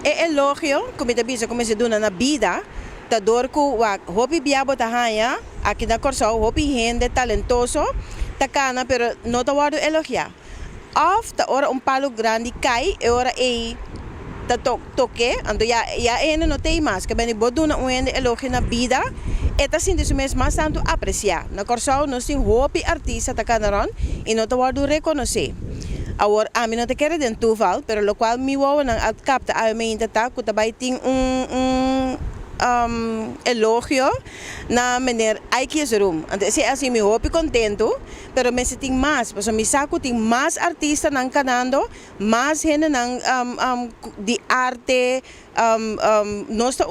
é elogio, como eu disse, como se duna na vida, ta dor ko wak hopi biabo ta haya, aqui na Corsao, hopi gente talentoso, ta cana, pero no ta wado elogia. Of ta ora palo grande cai, e ora ta toque, ando ya ene no tem mais, que bem boduna elogio na vida, eta sin isso mesmo mais tanto apreciar. Na Corsao nós tem hopi artista ta canaron, e no ta wado reconhecer. Agora, a mim não te quero den toeval, pero lo qual mi wou nang at kapta a mim tata que também tem elogio na meneer Aikies room. Então, se assim me hope contento, pero me se tem mais, porque me saco tem mais artista nang canando, mais gente nang de arte, nós tá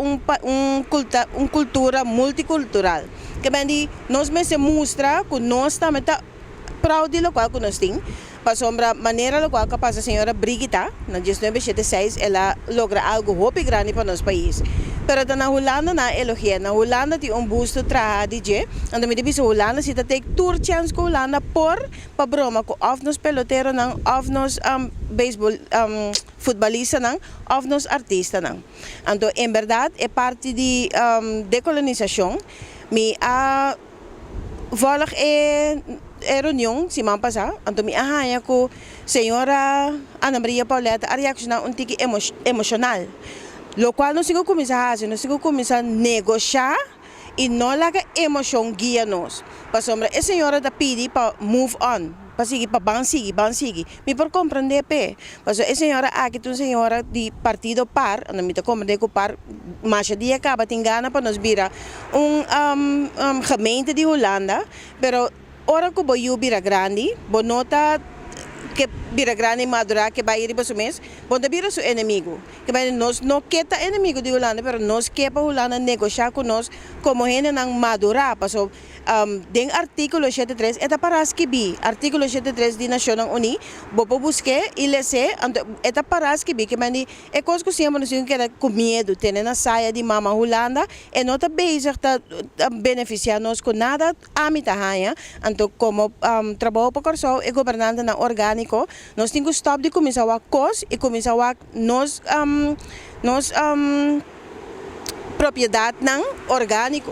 cultura multicultural. Que bem nós me se mostra que nós também tá proud de lo qual que nós tem. Para sombra maneira lo qual capaz a senhora Brigitta, na 1976, ela logra algo hopi grande para nosso país. Pero na Holanda na elogia, na Holanda tem busto traha DJ, ando me diz Holanda se ta take tour chance com Holanda por pa broma com of nos pelotero nang of nos baseball futbolista nang of nos artista nang. Então, em verdade, é parte de decolonização. Me a volig reunião semana passada, então me arranha com senhora Ana Maria Pauleta a reação um tique emocional, lo qual nós temos que começar a fazer, nós temos que começar a negociar e não larga emoção guia nós. Para sombra, a senhora da pedi para move on, para seguir para ban seguir, me por compreender pe. Mas a senhora aqui tem senhora de partido par, não me te compreender com par, mas a dia acaba tem gana para nós virar gemeente de Holanda, pero ora que boiu bira grande, bonota que bira grande madura que vai ir para o mês, bonda bira seu inimigo. Que vai nós não queta inimigo de Holanda, pero nós quer para Holanda negociar com nós como gente não madura, passo den artículo 73 eta paraski bi artículo 73 di Naciones Unidas bobo busque e lese eta paraski bi que mani é coisa que sempre nós que era com medo ter na saia de mama Holanda e não tá bezig tá beneficiar nós com nada a mita haya então como trabalho para Corsao e governante na orgânico nós temos que stop de começar a cos e começar a nós propriedade não orgânico